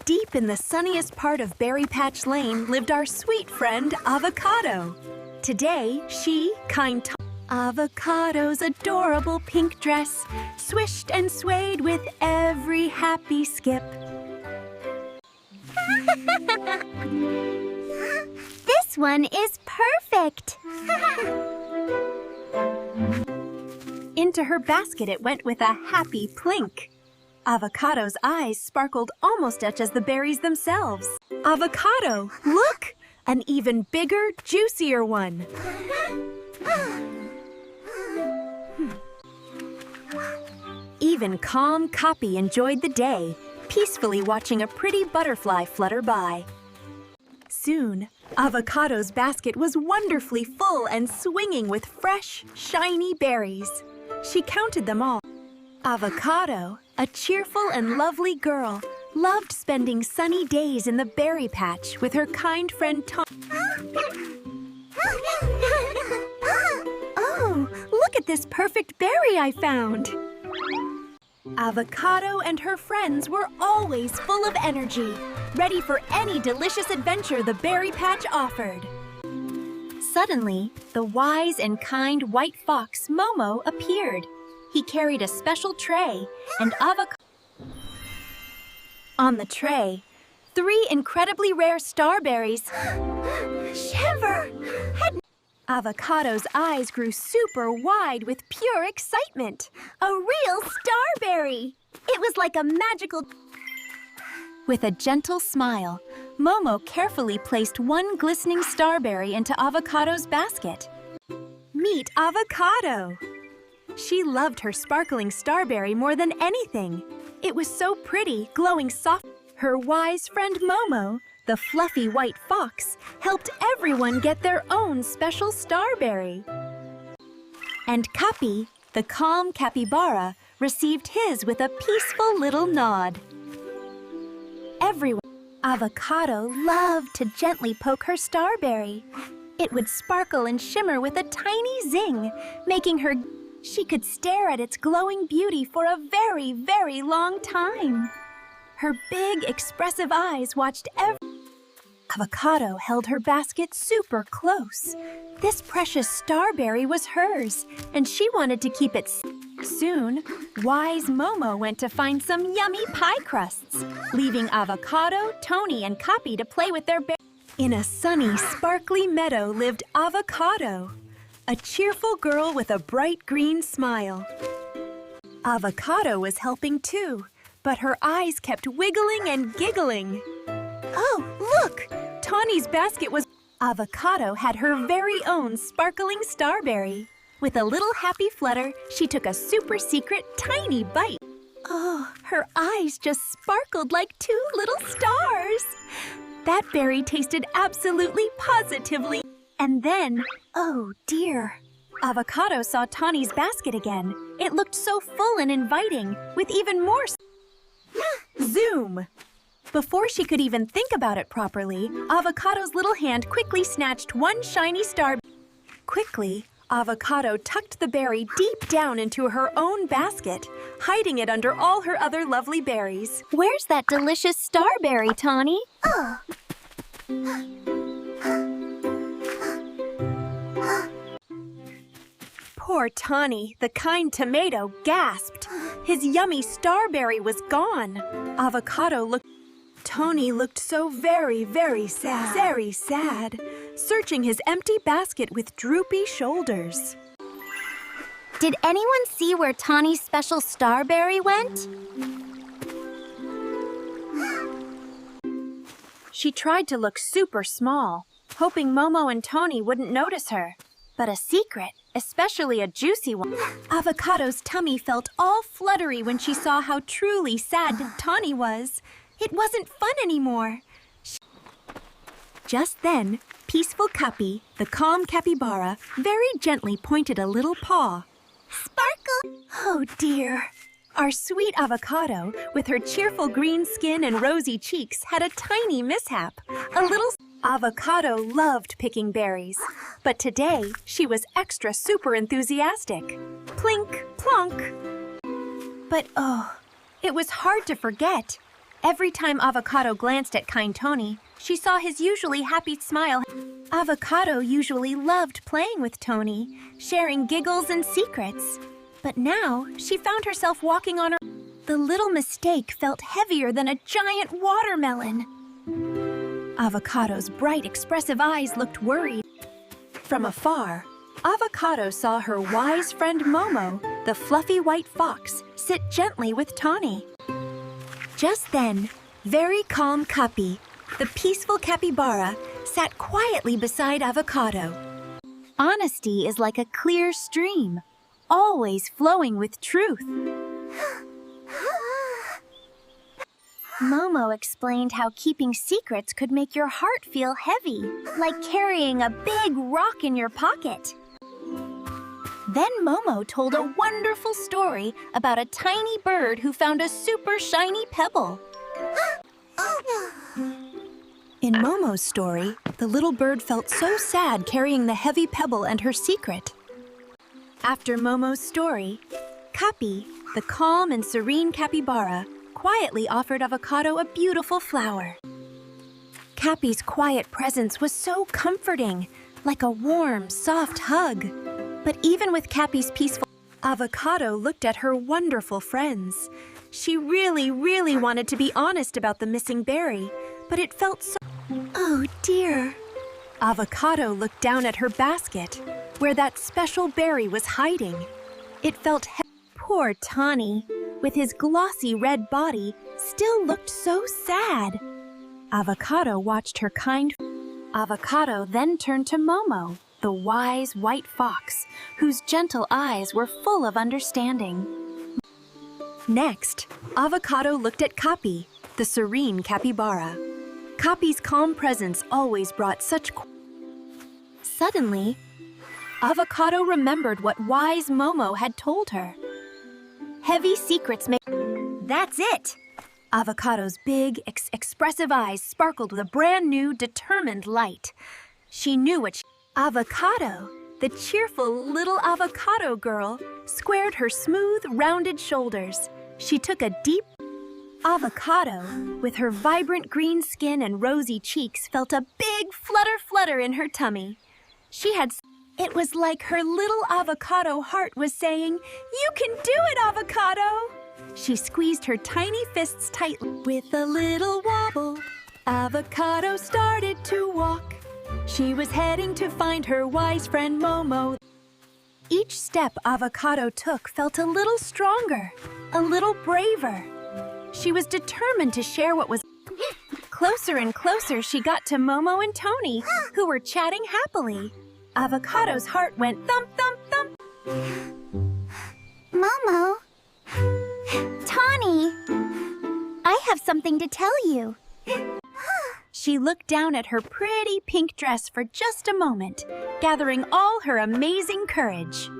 Deep in the sunniest part of Berry Patch Lane lived our sweet friend, Avocado. Today, she, Avocado's adorable pink dress swished and swayed with every happy skip. This one is perfect! Into her basket it went with a happy plink. Avocado's eyes sparkled almost as the berries themselves. Avocado, look! An even bigger, juicier one. Even calm Kapi enjoyed the day, peacefully watching a pretty butterfly flutter by. Soon, Avocado's basket was wonderfully full and swinging with fresh, shiny berries. She counted them all. Avocado, a cheerful and lovely girl, loved spending sunny days in the berry patch with her kind friend Tonny. Oh, look at this perfect berry I found! Avocado and her friends were always full of energy, ready for any delicious adventure the berry patch offered. Suddenly, the wise and kind white fox Momo appeared. He carried a special tray, and on the tray, 3 incredibly rare starberries. Shiver! Avocado's eyes grew super wide with pure excitement. A real starberry! It was like a magical... With a gentle smile, Momo carefully placed one glistening starberry into Avocado's basket. Meet Avocado! She loved her sparkling starberry more than anything. It was so pretty, glowing soft. Her wise friend Momo, the fluffy white fox, helped everyone get their own special starberry. And Kapi, the calm capybara, received his with a peaceful little nod. Avocado loved to gently poke her starberry. It would sparkle and shimmer with a tiny zing, making her... She could stare at its glowing beauty for a very, very long time. Her big, expressive eyes watched Avocado held her basket super close. This precious starberry was hers, and she wanted to keep it. Soon, wise Momo went to find some yummy pie crusts, leaving Avocado, Tonny, and Kapi to play with their berries. In a sunny, sparkly meadow lived Avocado, a cheerful girl with a bright green smile. Avocado was helping too, but her eyes kept wiggling and giggling. Oh, look! Tonny's basket was... Avocado had her very own sparkling starberry. With a little happy flutter, she took a super secret tiny bite. Oh, her eyes just sparkled like 2 little stars. That berry tasted absolutely positively. And then, oh dear, Avocado saw Tonny's basket again. It looked so full and inviting, with even more... Zoom! Before she could even think about it properly, Avocado's little hand quickly snatched one shiny star. Quickly, Avocado tucked the berry deep down into her own basket, hiding it under all her other lovely berries. Where's that delicious starberry, Tonny? Poor Tonny, the kind tomato, gasped. His yummy starberry was gone. Tonny looked so very, very sad, searching his empty basket with droopy shoulders. Did anyone see where Tonny's special starberry went? She tried to look super small, hoping Momo and Tonny wouldn't notice her. But a secret, especially a juicy one. Avocado's tummy felt all fluttery when she saw how truly sad Tonny was. It wasn't fun anymore. Just then, peaceful Kapi, the calm capybara, very gently pointed a little paw. Sparkle! Oh dear. Our sweet Avocado, with her cheerful green skin and rosy cheeks, had a tiny mishap. Avocado loved picking berries, but today she was extra super enthusiastic. Plink, plonk. But oh, it was hard to forget. Every time Avocado glanced at kind Tonny, she saw his usually happy smile. Avocado usually loved playing with Tonny, sharing giggles and secrets. But now, she found herself walking on her... The little mistake felt heavier than a giant watermelon. Avocado's bright, expressive eyes looked worried. From afar, Avocado saw her wise friend Momo, the fluffy white fox, sit gently with Tonny. Just then, very calm Kapi, the peaceful capybara, sat quietly beside Avocado. Honesty is like a clear stream, always flowing with truth. Momo explained how keeping secrets could make your heart feel heavy, like carrying a big rock in your pocket. Then Momo told a wonderful story about a tiny bird who found a super shiny pebble. In Momo's story, the little bird felt so sad carrying the heavy pebble and her secret. After Momo's story, Kapi, the calm and serene capybara, quietly offered Avocado a beautiful flower. Kapi's quiet presence was so comforting, like a warm, soft hug. But even with Kapi's peaceful, Avocado looked at her wonderful friends. She really wanted to be honest about the missing berry, but it felt so... Oh dear. Avocado looked down at her basket, where that special berry was hiding. It felt Poor Tonny, with his glossy red body, still looked so sad. Avocado watched her kind... Avocado then turned to Momo, the wise white fox, whose gentle eyes were full of understanding. Next, Avocado looked at Kapi, the serene capybara. Kapi's calm presence always brought such... Suddenly, Avocado remembered what wise Momo had told her. Heavy secrets make... That's it! Avocado's big, expressive eyes sparkled with a brand new, determined light. She knew what she... Avocado, the cheerful little avocado girl, squared her smooth, rounded shoulders. She took a deep... Avocado, with her vibrant green skin and rosy cheeks, felt a big flutter in her tummy. She had... It was like her little avocado heart was saying, "You can do it, Avocado!" She squeezed her tiny fists tightly. With a little wobble, Avocado started to walk. She was heading to find her wise friend Momo. Each step Avocado took felt a little stronger, a little braver. She was determined to share what was... Closer and closer she got to Momo and Tonny, who were chatting happily. Avocado's heart went thump, thump, thump. Momo. Tonny. I have something to tell you. She looked down at her pretty pink dress for just a moment, gathering all her amazing courage.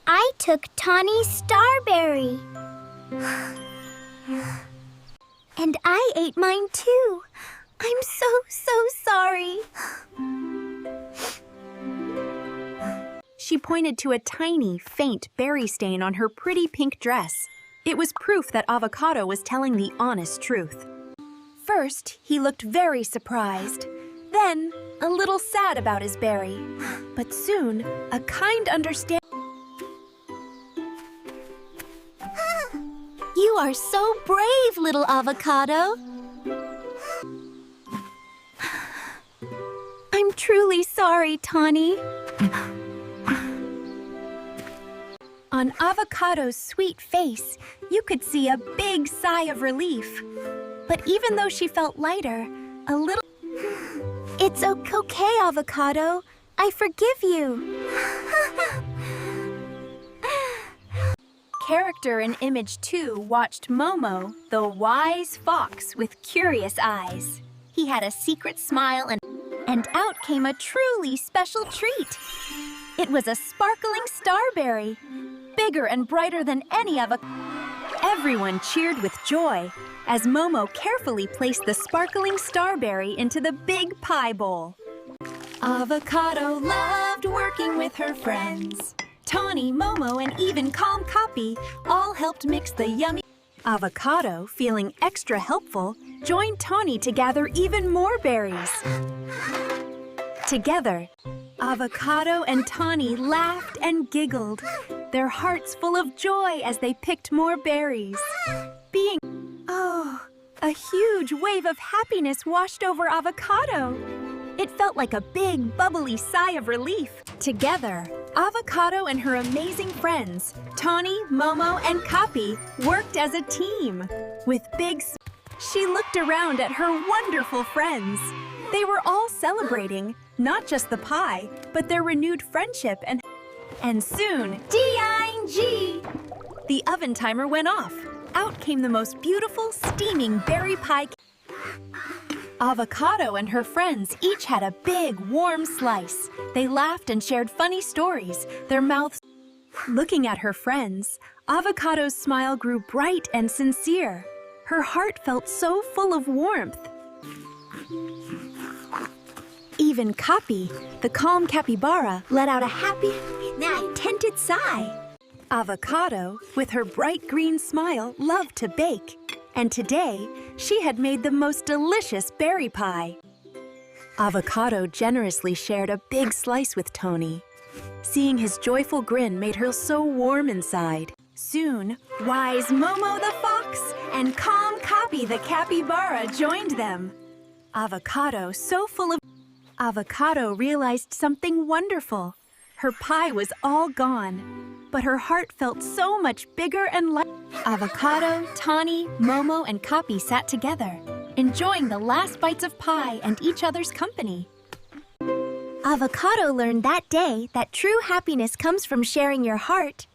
I took Tonny's starberry. And I ate mine too. I'm so sorry. She pointed to a tiny, faint berry stain on her pretty pink dress. It was proof that Avocado was telling the honest truth. First, he looked very surprised. Then, a little sad about his berry. But soon, a kind understanding... You are so brave, little Avocado. I'm truly sorry, Tonny. On Avocado's sweet face, you could see a big sigh of relief. But even though she felt lighter, a little... It's okay, Avocado. I forgive you. Character in Image 2 watched Momo, the wise fox with curious eyes. He had a secret smile and out came a truly special treat. It was a sparkling starberry, bigger and brighter than any avocado. Everyone cheered with joy as Momo carefully placed the sparkling starberry into the big pie bowl. Avocado loved working with her friends. Tonny, Momo, and even calm Kapi all helped mix the yummy. Avocado, feeling extra helpful, joined Tonny to gather even more berries. Together, Avocado and Tonny laughed and giggled, their hearts full of joy as they picked more berries. A huge wave of happiness washed over Avocado. It felt like a big, bubbly sigh of relief. Together, Avocado and her amazing friends, Tonny, Momo, and Kapi, worked as a team. With she looked around at her wonderful friends. They were all celebrating, not just the pie, but their renewed friendship and soon, D-I-N-G! The oven timer went off. Out came the most beautiful, steaming berry pie. Avocado and her friends each had a big, warm slice. They laughed and shared funny stories, their mouths. Looking at her friends, Avocado's smile grew bright and sincere. Her heart felt so full of warmth. Even Kapi, the calm capybara, let out a happy, contented sigh. Avocado, with her bright green smile, loved to bake. And today, she had made the most delicious berry pie. Avocado generously shared a big slice with Tonny. Seeing his joyful grin made her so warm inside. Soon, wise Momo the fox and calm Kapi the capybara joined them. Avocado, so full of... Avocado realized something wonderful. Her pie was all gone, but her heart felt so much bigger and light. Avocado, Tonny, Momo, and Kapi sat together, enjoying the last bites of pie and each other's company. Avocado learned that day that true happiness comes from sharing your heart